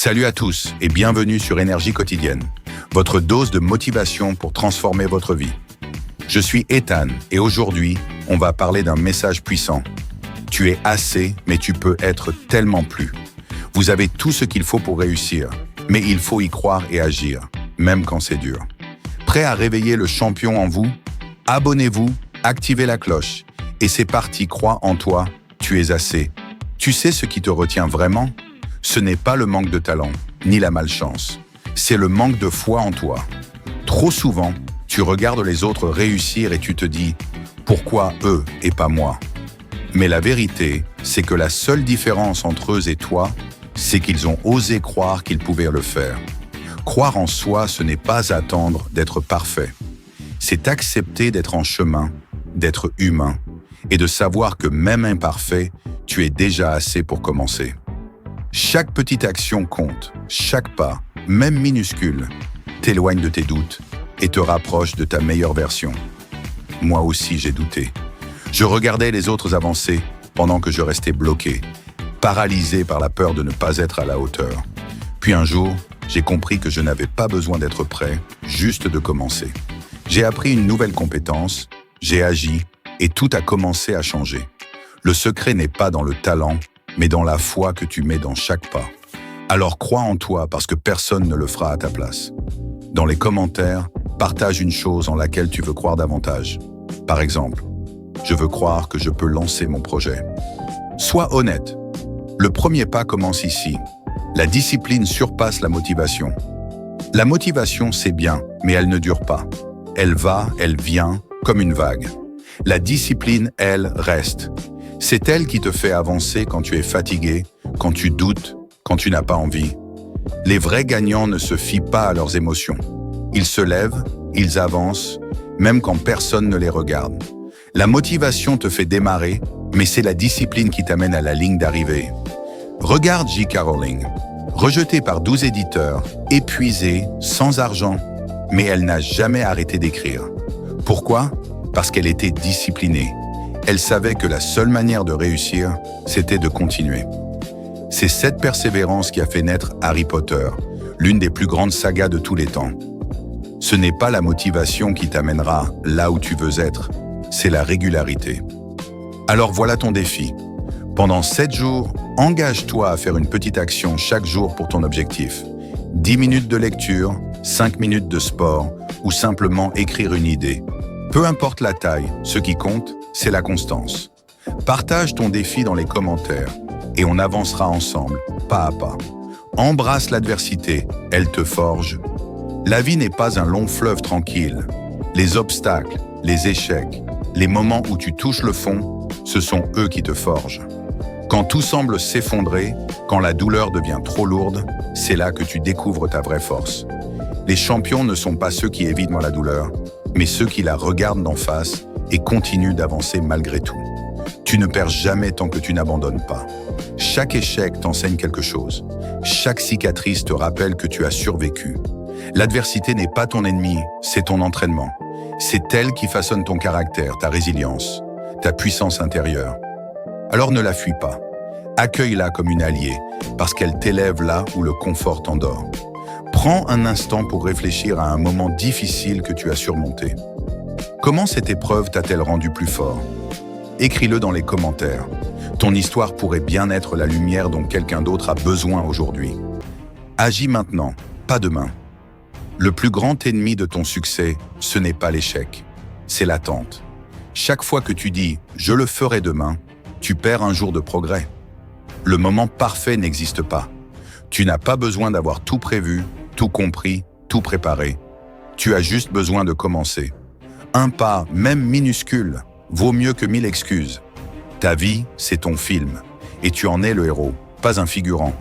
Salut à tous et bienvenue sur Énergie quotidienne, votre dose de motivation pour transformer votre vie. Je suis Ethan et aujourd'hui, on va parler d'un message puissant. Tu es assez, mais tu peux être tellement plus. Vous avez tout ce qu'il faut pour réussir, mais il faut y croire et agir, même quand c'est dur. Prêt à réveiller le champion en vous? Abonnez-vous, activez la cloche. Et c'est parti, crois en toi, tu es assez. Tu sais ce qui te retient vraiment? Ce n'est pas le manque de talent, ni la malchance. C'est le manque de foi en toi. Trop souvent, tu regardes les autres réussir et tu te dis « Pourquoi eux et pas moi ?» Mais la vérité, c'est que la seule différence entre eux et toi, c'est qu'ils ont osé croire qu'ils pouvaient le faire. Croire en soi, ce n'est pas attendre d'être parfait. C'est accepter d'être en chemin, d'être humain, et de savoir que même imparfait, tu es déjà assez pour commencer. Chaque petite action compte, chaque pas, même minuscule, t'éloigne de tes doutes et te rapproche de ta meilleure version. Moi aussi j'ai douté. Je regardais les autres avancer pendant que je restais bloqué, paralysé par la peur de ne pas être à la hauteur. Puis un jour, j'ai compris que je n'avais pas besoin d'être prêt, juste de commencer. J'ai appris une nouvelle compétence, j'ai agi et tout a commencé à changer. Le secret n'est pas dans le talent, mais dans la foi que tu mets dans chaque pas. Alors crois en toi parce que personne ne le fera à ta place. Dans les commentaires, partage une chose en laquelle tu veux croire davantage. Par exemple, je veux croire que je peux lancer mon projet. Sois honnête. Le premier pas commence ici. La discipline surpasse la motivation. La motivation, c'est bien, mais elle ne dure pas. Elle va, elle vient, comme une vague. La discipline, elle, reste. C'est elle qui te fait avancer quand tu es fatigué, quand tu doutes, quand tu n'as pas envie. Les vrais gagnants ne se fient pas à leurs émotions. Ils se lèvent, ils avancent, même quand personne ne les regarde. La motivation te fait démarrer, mais c'est la discipline qui t'amène à la ligne d'arrivée. Regarde J.K. Rowling, rejetée par 12 éditeurs, épuisée, sans argent, mais elle n'a jamais arrêté d'écrire. Pourquoi? Parce qu'elle était disciplinée. Elle savait que la seule manière de réussir, c'était de continuer. C'est cette persévérance qui a fait naître Harry Potter, l'une des plus grandes sagas de tous les temps. Ce n'est pas la motivation qui t'amènera là où tu veux être, c'est la régularité. Alors voilà ton défi. Pendant 7 jours, engage-toi à faire une petite action chaque jour pour ton objectif. 10 minutes de lecture, 5 minutes de sport ou simplement écrire une idée. Peu importe la taille, ce qui compte, c'est la constance. Partage ton défi dans les commentaires et on avancera ensemble, pas à pas. Embrasse l'adversité, elle te forge. La vie n'est pas un long fleuve tranquille. Les obstacles, les échecs, les moments où tu touches le fond, ce sont eux qui te forgent. Quand tout semble s'effondrer, quand la douleur devient trop lourde, c'est là que tu découvres ta vraie force. Les champions ne sont pas ceux qui évitent la douleur, mais ceux qui la regardent d'en face et continuent d'avancer malgré tout. Tu ne perds jamais tant que tu n'abandonnes pas. Chaque échec t'enseigne quelque chose. Chaque cicatrice te rappelle que tu as survécu. L'adversité n'est pas ton ennemi, c'est ton entraînement. C'est elle qui façonne ton caractère, ta résilience, ta puissance intérieure. Alors ne la fuis pas. Accueille-la comme une alliée, parce qu'elle t'élève là où le confort t'endort. Prends un instant pour réfléchir à un moment difficile que tu as surmonté. Comment cette épreuve t'a-t-elle rendu plus fort? Écris-le dans les commentaires. Ton histoire pourrait bien être la lumière dont quelqu'un d'autre a besoin aujourd'hui. Agis maintenant, pas demain. Le plus grand ennemi de ton succès, ce n'est pas l'échec, c'est l'attente. Chaque fois que tu dis « je le ferai demain », tu perds un jour de progrès. Le moment parfait n'existe pas. Tu n'as pas besoin d'avoir tout prévu, tout compris, tout préparé. Tu as juste besoin de commencer. Un pas, même minuscule, vaut mieux que 1000 excuses. Ta vie, c'est ton film, et tu en es le héros, pas un figurant.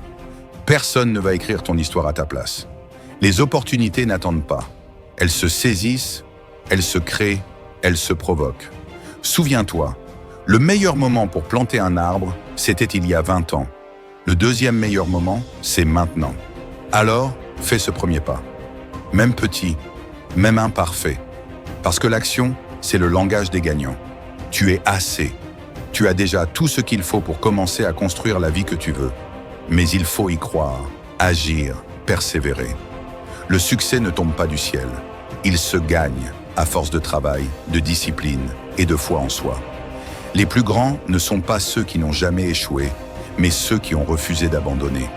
Personne ne va écrire ton histoire à ta place. Les opportunités n'attendent pas. Elles se saisissent, elles se créent, elles se provoquent. Souviens-toi, le meilleur moment pour planter un arbre, c'était il y a 20 ans. Le deuxième meilleur moment, c'est maintenant. Alors, fais ce premier pas. Même petit, même imparfait. Parce que l'action, c'est le langage des gagnants. Tu es assez. Tu as déjà tout ce qu'il faut pour commencer à construire la vie que tu veux. Mais il faut y croire. agir, persévérer. Le succès ne tombe pas du ciel. Il se gagne à force de travail, de discipline et de foi en soi. Les plus grands ne sont pas ceux qui n'ont jamais échoué, mais ceux qui ont refusé d'abandonner.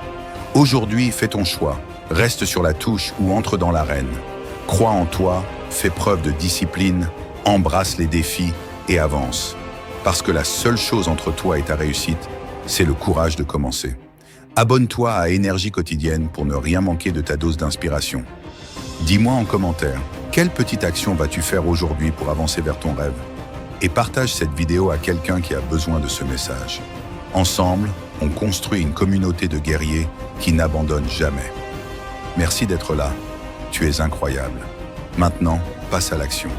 Aujourd'hui, fais ton choix, reste sur la touche ou entre dans l'arène. Crois en toi, fais preuve de discipline, embrasse les défis et avance. Parce que la seule chose entre toi et ta réussite, c'est le courage de commencer. Abonne-toi à Énergie Quotidienne pour ne rien manquer de ta dose d'inspiration. Dis-moi en commentaire, quelle petite action vas-tu faire aujourd'hui pour avancer vers ton rêve? Et partage cette vidéo à quelqu'un qui a besoin de ce message. Ensemble, on construit une communauté de guerriers qui n'abandonnent jamais. Merci d'être là. Tu es incroyable. Maintenant, passe à l'action.